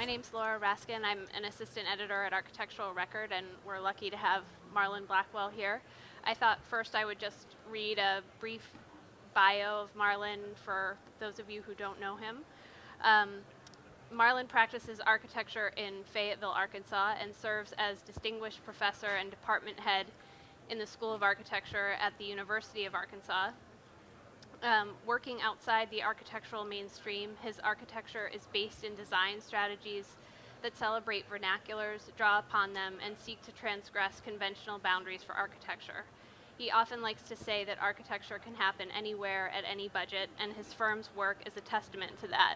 My name's Laura Raskin. I'm an assistant editor at Architectural Record, and we're lucky to have Marlon Blackwell here. I thought first I would just read a brief bio of Marlon for those of you who don't know him. Um, Marlon practices architecture in Fayetteville, Arkansas, and serves as distinguished professor and department head in the School of Architecture at the University of Arkansas. Working outside the architectural mainstream, his architecture is based in design strategies that celebrate vernaculars, draw upon them, and seek to transgress conventional boundaries for architecture. He often likes to say that architecture can happen anywhere at any budget, and his firm's work is a testament to that.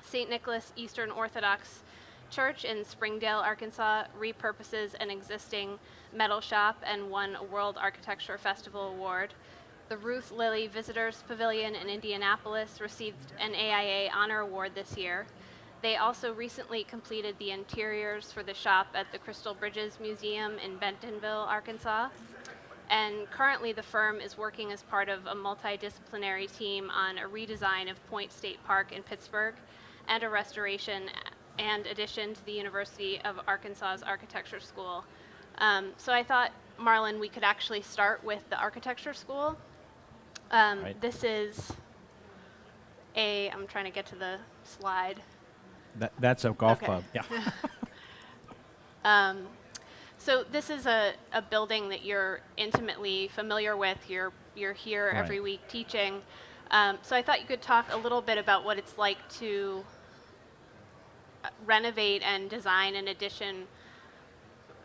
St. Nicholas Eastern Orthodox Church in Springdale, Arkansas, repurposes an existing metal shop and won a World Architecture Festival Award. The Ruth Lilly Visitors Pavilion in Indianapolis received an AIA Honor Award this year. They also recently completed the interiors for the shop at the Crystal Bridges Museum in Bentonville, Arkansas. And currently the firm is working as part of a multidisciplinary team on a redesign of Point State Park in Pittsburgh and a restoration and addition to the University of Arkansas's Architecture School. So I thought, Marlon, we could actually start with the Architecture School. Right. This is I'm trying to get to the slide. That's a golf Okay. club. Yeah. So this is a building that you're intimately familiar with. You're here Right. every week teaching. So I thought you could talk a little bit about what it's like to renovate and design an addition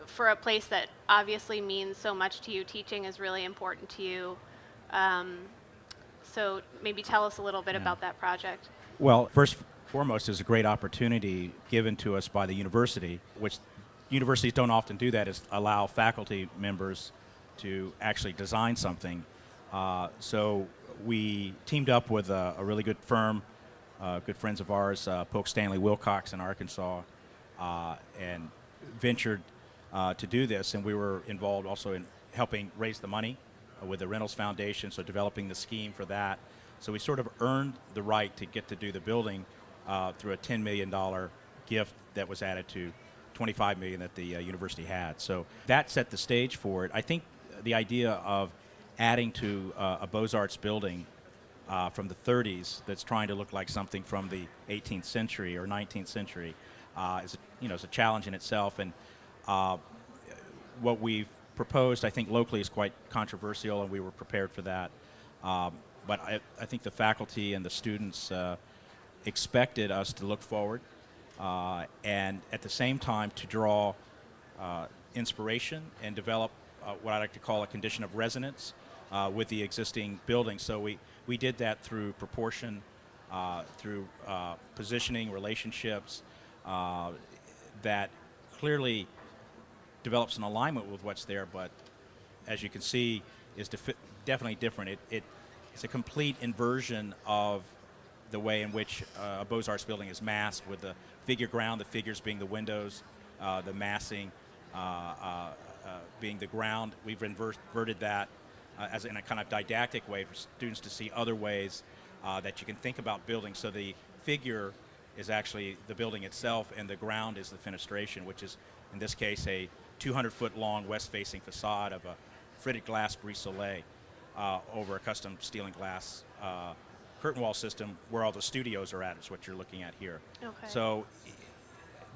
for a place that obviously means so much to you. Teaching is really important to you. So maybe tell us a little bit about that project. Well, first and foremost, is a great opportunity given to us by the university, which universities don't often do that, is allow faculty members to actually design something. So we teamed up with a really good firm, good friends of ours, Polk Stanley Wilcox in Arkansas, and ventured to do this. And we were involved also in helping raise the money with the Reynolds Foundation, so developing the scheme for that. So we sort of earned the right to get to do the building through a $10 million gift that was added to $25 million that the university had. So that set the stage for it. I think the idea of adding to a Beaux-Arts building from the 30s that's trying to look like something from the 18th century or 19th century is a challenge in itself. And what we've proposed, I think, locally is quite controversial, and we were prepared for that. But I think the faculty and the students expected us to look forward and at the same time to draw inspiration and develop what I like to call a condition of resonance with the existing building. So we did that through proportion, through positioning, relationships that clearly develops an alignment with what's there, but as you can see, is definitely different. It's a complete inversion of the way in which a Beaux-Arts building is masked, with the figure ground, the figures being the windows, the massing being the ground. We've inverted that as in a kind of didactic way for students to see other ways that you can think about buildings. So the figure is actually the building itself, and the ground is the fenestration, which is, in this case, a 200-foot-long west-facing facade of a fritted glass brise-soleil over a custom steel and glass curtain wall system where all the studios are at, is what you're looking at here. Okay. So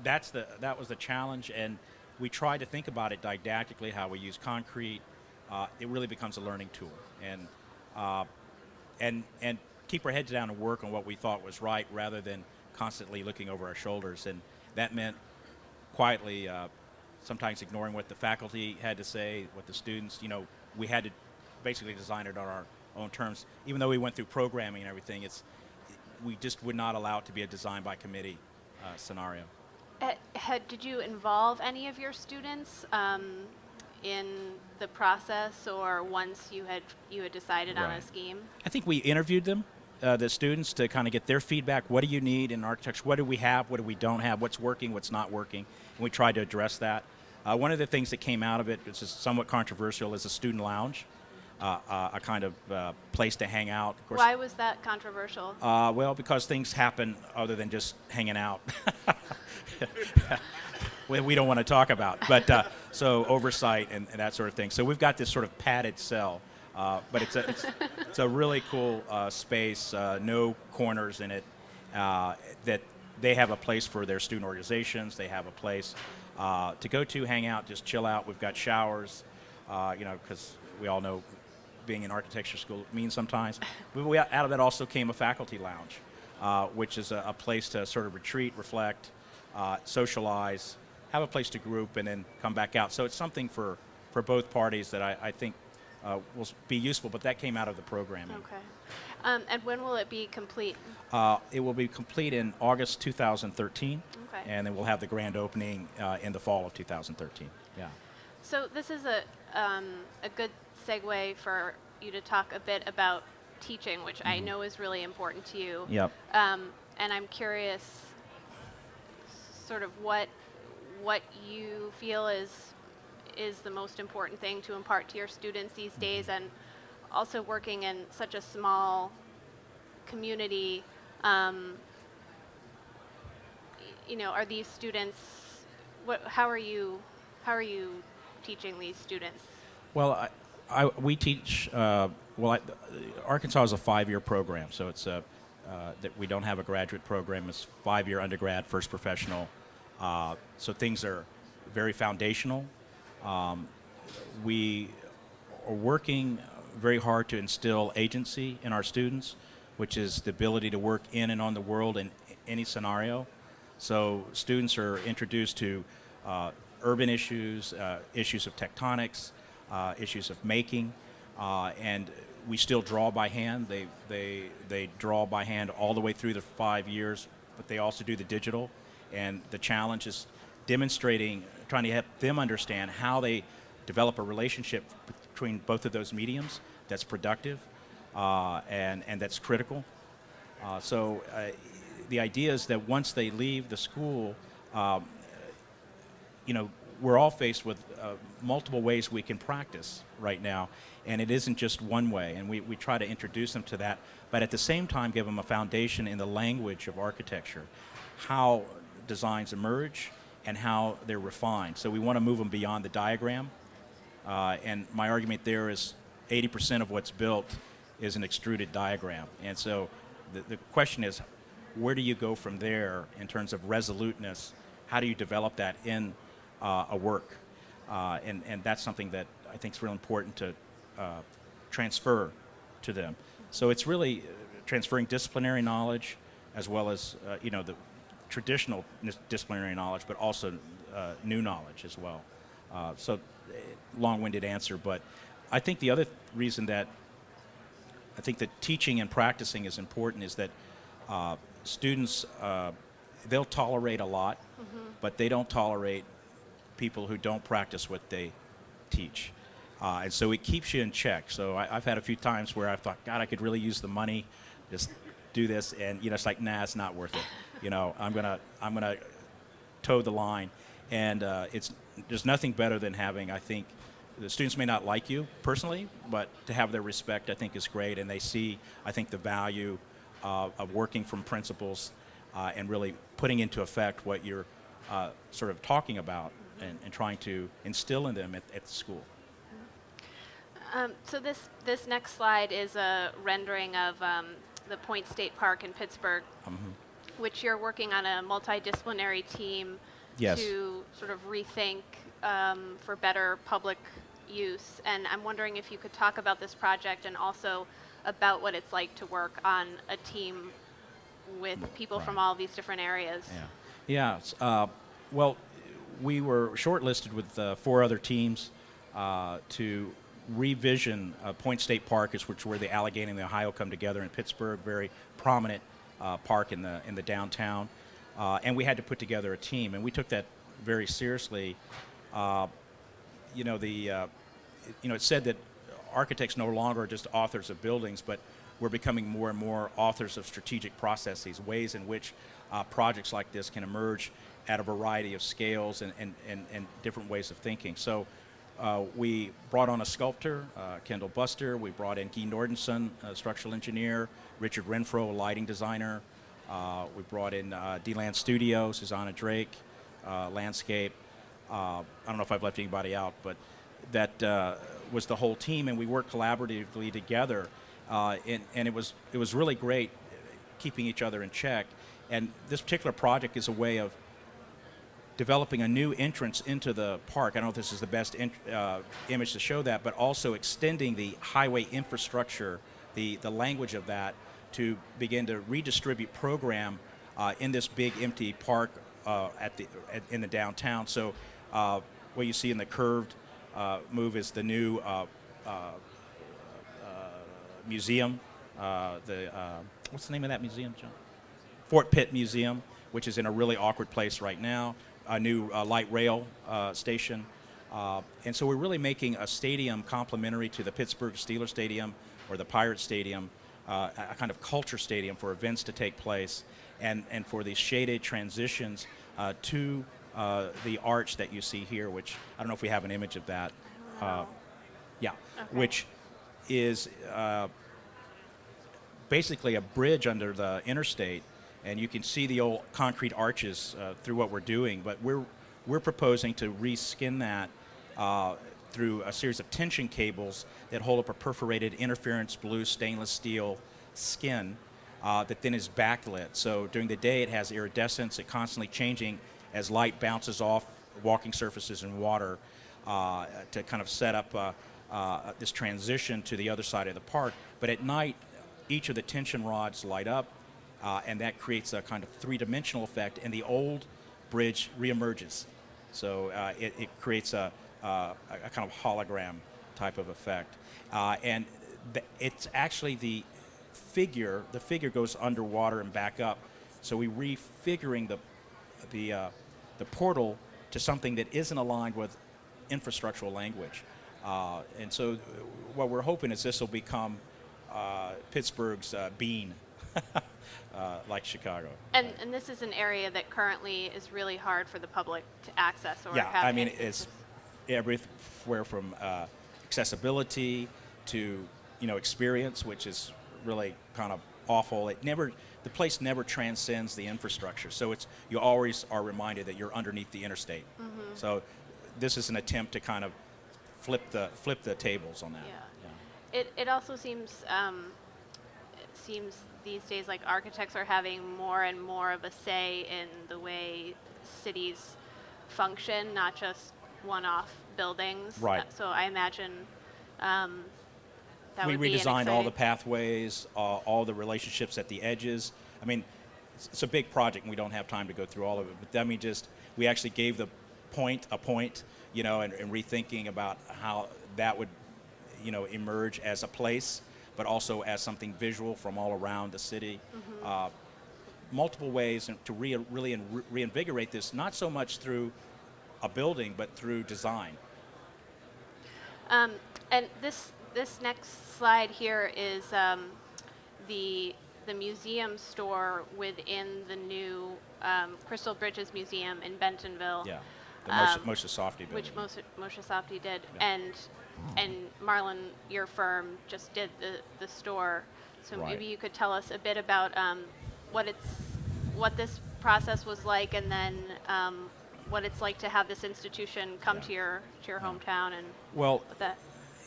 that was the challenge, and we tried to think about it didactically, how we use concrete. It really becomes a learning tool, and keep our heads down and work on what we thought was right rather than constantly looking over our shoulders. And that meant quietly sometimes ignoring what the faculty had to say, what the students, we had to basically design it on our own terms. Even though we went through programming and everything, we just would not allow it to be a design by committee scenario. Did you involve any of your students in the process, or once you had decided on a Right. scheme? I think we interviewed them, the students, to kind of get their feedback. What do you need in architecture? What do we have? What do we don't have? What's working? What's not working? And we tried to address that. One of the things that came out of it, which is somewhat controversial, is a student lounge. a kind of place to hang out. Of course, Why was that controversial? well, because things happen other than just hanging out. We don't want to talk about, but so oversight and that sort of thing. So we've got this sort of padded cell, but it's a really cool space. No corners in it. That they have a place for their student organizations. They have a place to go to, hang out, just chill out. We've got showers, because we all know being in architecture school means sometimes. Out of that also came a faculty lounge, which is a place to sort of retreat, reflect, socialize, have a place to group, and then come back out. So it's something for both parties that I think will be useful, but that came out of the programming. Okay. And when will it be complete? It will be complete in August 2013, Okay. and then we'll have the grand opening in the fall of 2013. Yeah. So this is a good segue for you to talk a bit about teaching, which I know is really important to you. Yep. And I'm curious, sort of what you feel is the most important thing to impart to your students these days, and also working in such a small community. Are these students? How are you teaching these students? Well, we teach. Arkansas is a 5-year program, so it's that we don't have a graduate program. It's 5-year undergrad, first professional. So things are very foundational. We are working very hard to instill agency in our students, which is the ability to work in and on the world in any scenario. So students are introduced to urban issues, issues of tectonics, issues of making, and we still draw by hand. They draw by hand all the way through the 5 years, but they also do the digital. And the challenge is trying to help them understand how they develop a relationship between both of those mediums that's productive and that's critical. So the idea is that once they leave the school, we're all faced with multiple ways we can practice right now, and it isn't just one way, and we try to introduce them to that, but at the same time give them a foundation in the language of architecture, how designs emerge and how they're refined. So we want to move them beyond the diagram, and my argument there is 80% of what's built is an extruded diagram, and so the question is, where do you go from there in terms of resoluteness? How do you develop that in a work? And that's something that I think is real important to transfer to them. So it's really transferring disciplinary knowledge as well as the traditional disciplinary knowledge, but also new knowledge as well. So long-winded answer, but I think the other reason that I think that teaching and practicing is important is that students, they'll tolerate a lot, but they don't tolerate people who don't practice what they teach. And so it keeps you in check. So I've had a few times where I've thought, God, I could really use the money, just do this, and it's like, nah, it's not worth it. I'm gonna toe the line, and there's nothing better than having, I think, the students may not like you personally, but to have their respect, I think, is great, and they see, I think, the value of working from principles and really putting into effect what you're sort of talking about and trying to instill in them at the school. So this next slide is a rendering of the Point State Park in Pittsburgh, which you're working on a multidisciplinary team Yes. to sort of rethink for better public use. And I'm wondering if you could talk about this project and also about what it's like to work on a team with people from all these different areas. Yeah. Well, we were shortlisted with 4 other teams to revision Point State Park, which where the Allegheny and the Ohio come together in Pittsburgh, very prominent park in the downtown, and we had to put together a team, and we took that very seriously. It's said that architects no longer are just authors of buildings, but we're becoming more and more authors of strategic processes, ways in which projects like this can emerge at a variety of scales and different ways of thinking. So We brought on a sculptor, Kendall Buster. We brought in Guy Nordenson, a structural engineer, Richard Renfro, a lighting designer. We brought in D-Land Studio, Susanna Drake, landscape. I don't know if I've left anybody out, but that was the whole team, and we worked collaboratively together. And it was really great keeping each other in check. And this particular project is a way of developing a new entrance into the park. I don't know if this is the best image to show that, but also extending the highway infrastructure, the language of that, to begin to redistribute program in this big empty park in the downtown. So what you see in the curved move is the new museum. What's the name of that museum, John? Fort Pitt Museum, which is in a really awkward place right now. A new light rail station. And so we're really making a stadium complementary to the Pittsburgh Steelers Stadium or the Pirates Stadium, a kind of culture stadium for events to take place, and for these shaded transitions to the arch that you see here, which I don't know if we have an image of that. Yeah, okay. Which is basically a bridge under the interstate. And you can see the old concrete arches through what we're doing, but we're proposing to reskin that through a series of tension cables that hold up a perforated interference blue stainless steel skin that then is backlit. So during the day it has iridescence, it constantly changing as light bounces off walking surfaces and water to kind of set up this transition to the other side of the park. But at night, each of the tension rods light up. And that creates a kind of three-dimensional effect, and the old bridge reemerges. So it creates a kind of hologram type of effect. And it's actually the figure goes underwater and back up. So we're refiguring the portal to something that isn't aligned with infrastructural language. And so what we're hoping is this will become Pittsburgh's Bean. Like Chicago. And this is an area that currently is really hard for the public to access or yeah, have. I mean, it's everywhere from accessibility to experience, which is really kind of awful. The place never transcends the infrastructure, so you always are reminded that you're underneath the interstate. Mm-hmm. So this is an attempt to kind of flip the tables on that. Yeah. It also seems these days like architects are having more and more of a say in the way cities function, not just one-off buildings. Right. So I imagine that we would be redesigned all the pathways, all the relationships at the edges. I mean, it's a big project, and we don't have time to go through all of it. But we actually gave the point a point, and rethinking about how that would, emerge as a place, but also as something visual from all around the city. Mm-hmm. Multiple ways to really reinvigorate this, not so much through a building, but through design. And this next slide here is the museum store within the new Crystal Bridges Museum in Bentonville. Yeah, the Moshe Safdie building. Which Moshe Safdie did. Yeah. And Marlon, your firm, just did the store. So right. Maybe you could tell us a bit about what this process was like, and then what it's like to have this institution come to your hometown. And well,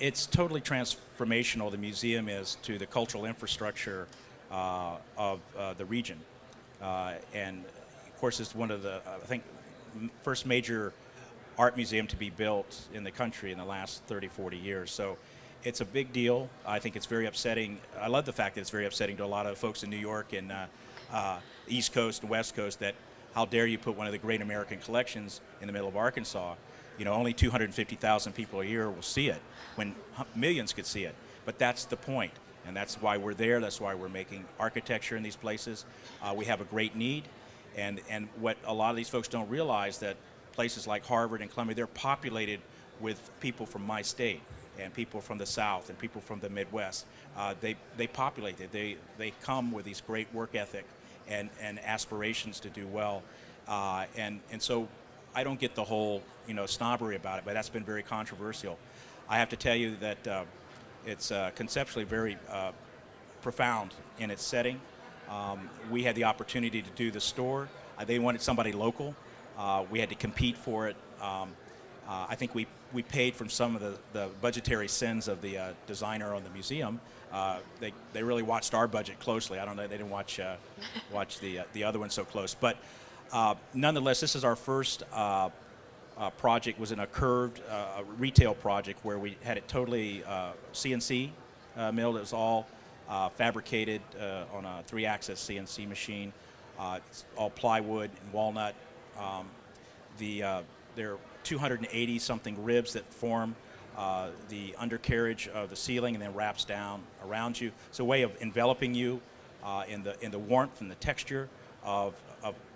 it's totally transformational. The museum is to the cultural infrastructure of the region, and of course it's one of the I think first major art museum to be built in the country in the last 30, 40 years. So it's a big deal. I think it's very upsetting. I love the fact that it's very upsetting to a lot of folks in New York and East Coast and West Coast that how dare you put one of the great American collections in the middle of Arkansas. Only 250,000 people a year will see it when millions could see it. But that's the point, and that's why we're there. That's why we're making architecture in these places. We have a great need, and what a lot of these folks don't realize that places like Harvard and Columbia, they're populated with people from my state and people from the South and people from the Midwest. They populate it. They come with these great work ethic and aspirations to do well. And so I don't get the whole snobbery about it, but that's been very controversial. I have to tell you that it's conceptually very profound in its setting. We had the opportunity to do the store. They wanted somebody local. We had to compete for it. I think we paid from some of the budgetary sins of the designer on the museum. They really watched our budget closely. I don't know, they didn't watch the other one so close. But nonetheless, this is our first project. Was in a curved retail project where we had it totally CNC milled. It was all fabricated on a 3-axis CNC machine. It's all plywood and walnut. There are 280 something ribs that form the undercarriage of the ceiling and then wraps down around you. It's a way of enveloping you in the warmth and the texture of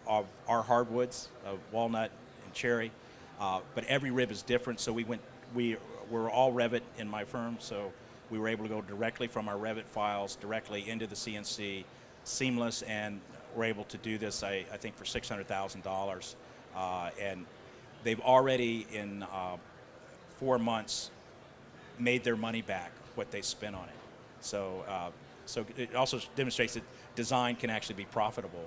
our hardwoods of walnut and cherry. But every rib is different, so we're all Revit in my firm, so we were able to go directly from our Revit files directly into the CNC, seamless, and we're able to do this, I think, for $600,000. And they've already, in 4 months, made their money back, what they spent on it. So it also demonstrates that design can actually be profitable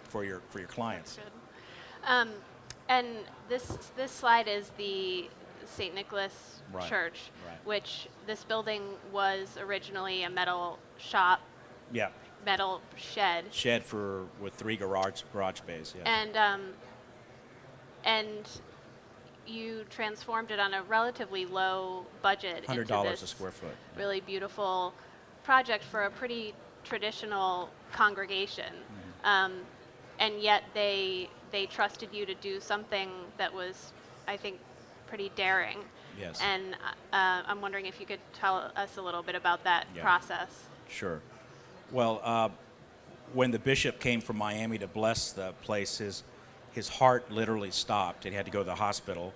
for your clients. Good. And this slide is the St. Nicholas Church, which this building was originally a metal shop. Yeah. Metal shed. Shed with 3 garage bays. Yeah. And you transformed it on a relatively low budget $100 into this a square foot. Yeah. really beautiful project for a pretty traditional congregation. Mm-hmm. And yet they trusted you to do something that was, I think, pretty daring. Yes. And I'm wondering if you could tell us a little bit about that process. Sure. Well, when the bishop came from Miami to bless the place, his heart literally stopped. He had to go to the hospital.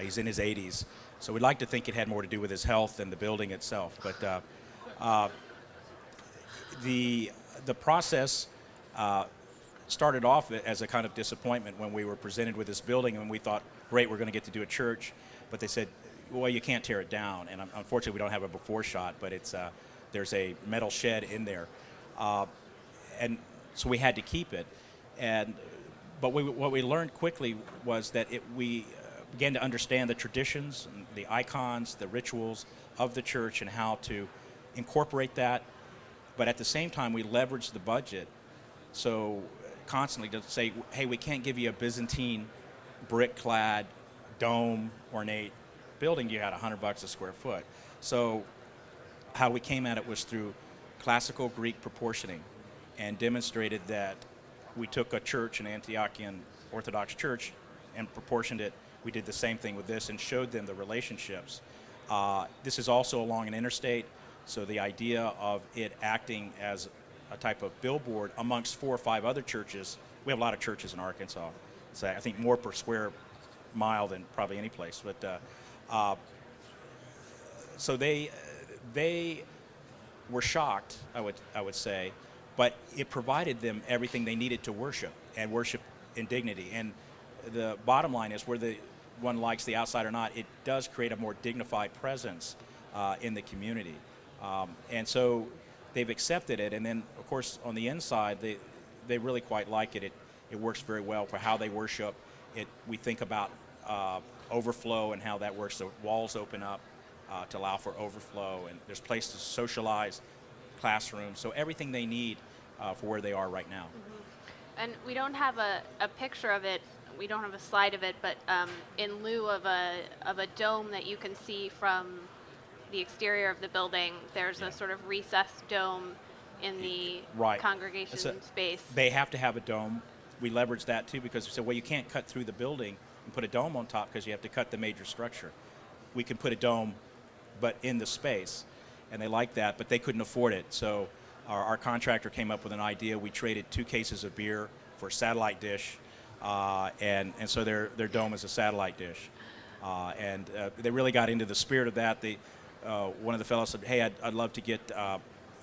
He's in his 80s. So we'd like to think it had more to do with his health than the building itself. But the process started off as a kind of disappointment when we were presented with this building, and we thought, great, we're going to get to do a church. But they said, well, you can't tear it down. And unfortunately, we don't have a before shot, but there's a metal shed in there. And so we had to keep it. But what we learned quickly was that we began to understand the traditions, and the icons, the rituals of the church, and how to incorporate that. But at the same time, we leveraged the budget. So constantly to say, hey, we can't give you a Byzantine brick-clad, dome, ornate building. You had $100 a square foot. So how we came at it was through classical Greek proportioning, and demonstrated that we took a church, an Antiochian Orthodox church, and proportioned it. We did the same thing with this and showed them the relationships. This is also along an interstate, so the idea of it acting as a type of billboard amongst 4 or 5 other churches. We have a lot of churches in Arkansas. So I think more per square mile than probably any place. But so they were shocked, I would say, but it provided them everything they needed to worship, and worship in dignity. And the bottom line is, whether one likes the outside or not, it does create a more dignified presence in the community. And so they've accepted it. And then, of course, on the inside, they really quite like it. It works very well for how they worship. We think about overflow and how that works. The walls open up to allow for overflow, and there's places to socialize, classrooms, so everything they need for where they are right now. Mm-hmm. And we don't have a picture of it. We don't have a slide of it, but in lieu of a dome that you can see from the exterior of the building, there's a sort of recessed dome in the congregation space. They have to have a dome. We leverage that too, because we said, well, you can't cut through the building and put a dome on top because you have to cut the major structure. We can put a dome, but in the space, and they like that, but they couldn't afford it. So our contractor came up with an idea. We traded 2 cases of beer for a satellite dish, and so their dome is a satellite dish. And they really got into the spirit of that. One of the fellows said, hey, I'd love to get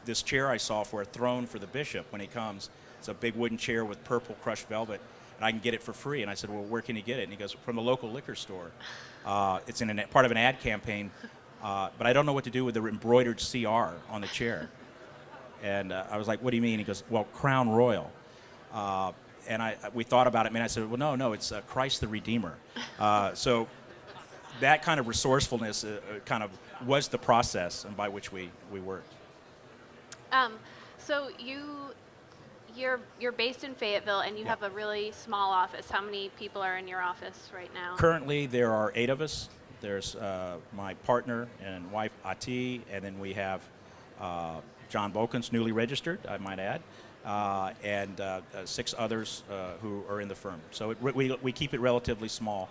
this chair I saw for a throne for the bishop when he comes. It's a big wooden chair with purple crushed velvet. and I can get it for free. And I said, well, where can you get it? And he goes, from the local liquor store. It's in part of an ad campaign, but I don't know what to do with the embroidered CR on the chair. And I was like, what do you mean? He goes, well, Crown Royal. And we thought about it, and I said, well, no, it's Christ the Redeemer. So that kind of resourcefulness kind of was the process and by which we worked. So you're based in Fayetteville, and you have a really small office. How many people are in your office right now? Currently, there are 8 of us. There's my partner and wife, Ati, and then we have John Bolkins, newly registered, I might add, and 6 others who are in the firm. So we keep it relatively small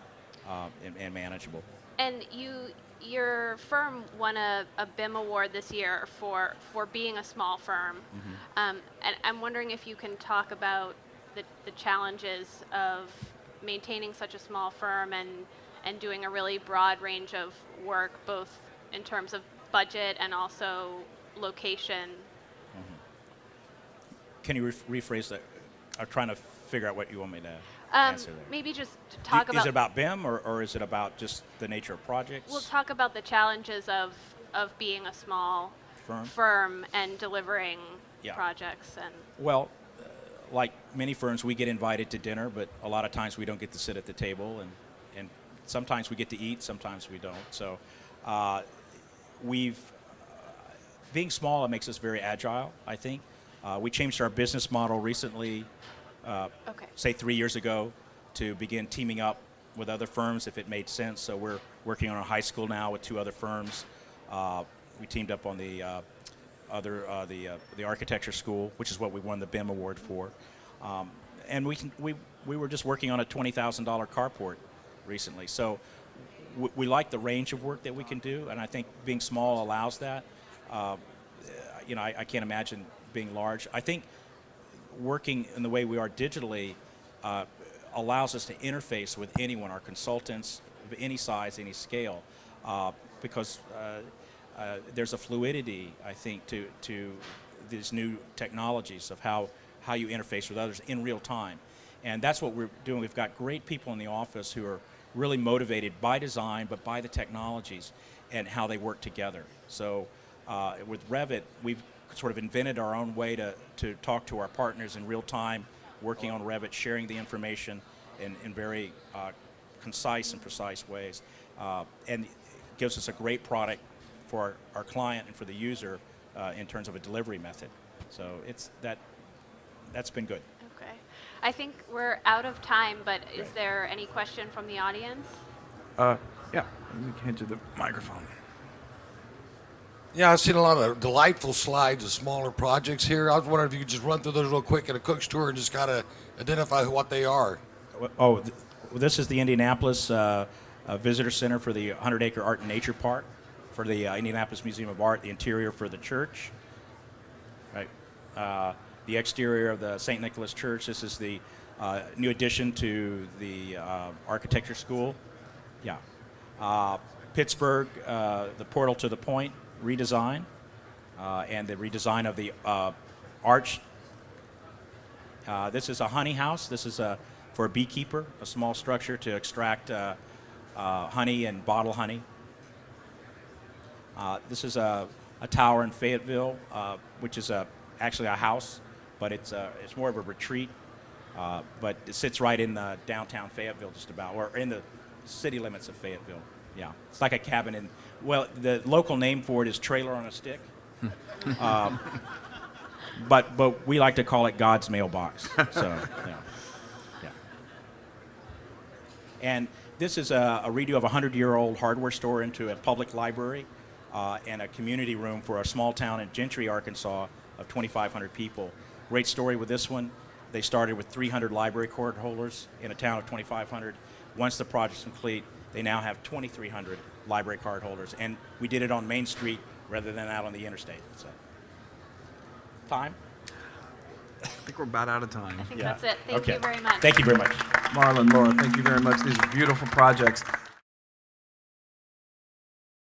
and manageable. And your firm won a BIM award this year for being a small firm. And I'm wondering if you can talk about the challenges of maintaining such a small firm and doing a really broad range of work, both in terms of budget and also location. Can you rephrase that? I'm trying to figure out what you want me to answer there. Maybe just to talk about... Is it about BIM, or is it about just the nature of projects? We'll talk about the challenges of being a small firm and delivering projects. Well, like many firms, we get invited to dinner, but a lot of times we don't get to sit at the table, and sometimes we get to eat, sometimes we don't. So being small, it makes us very agile, I think. We changed our business model recently, say 3 years ago, to begin teaming up with other firms if it made sense. So we're working on a high school now with 2 other firms. We teamed up on the architecture school, which is what we won the BIM award for. And we were just working on a $20,000 carport recently. So we like the range of work that we can do, and I think being small allows that. I can't imagine being large. I think working in the way we are digitally allows us to interface with anyone, our consultants of any size, any scale, because there's a fluidity, I think, to these new technologies of how you interface with others in real time. And that's what we're doing. We've got great people in the office who are really motivated by design, but by the technologies and how they work together. So with Revit, we've sort of invented our own way to talk to our partners in real time, working on Revit, sharing the information in very concise and precise ways, and gives us a great product for our client and for the user in terms of a delivery method. So that's been good. Okay. I think we're out of time, but is there any question from the audience? Yeah, let me hand you the microphone. Yeah, I've seen a lot of delightful slides of smaller projects here. I was wondering if you could just run through those real quick at a Cook's tour and just kind of identify what they are. Oh, this is the Indianapolis Visitor Center for the 100-acre Art and Nature Park, for the Indianapolis Museum of Art, the interior for the church. Right. The exterior of the St. Nicholas Church. This is the new addition to the architecture school. Yeah. Pittsburgh, the portal to the point redesign, and the redesign of the arch. This is a honey house. This is for a beekeeper, a small structure to extract honey and bottle honey. This is a tower in Fayetteville, which is actually a house, but it's more of a retreat. But it sits right in the downtown Fayetteville, just about, or in the city limits of Fayetteville. Yeah, it's like a cabin in. Well, the local name for it is trailer on a stick. But we like to call it God's mailbox. So yeah. And this is a redo of a 100-year-old hardware store into a public library and a community room for a small town in Gentry, Arkansas, of 2,500 people. Great story with this one. They started with 300 library card holders in a town of 2,500. Once the project's complete, they now have 2,300 library card holders, and we did it on Main Street rather than out on the interstate. So, time? I think we're about out of time. I think that's it. Thank you very much. Thank you very much. Marlon, Laura, thank you very much. These are beautiful projects.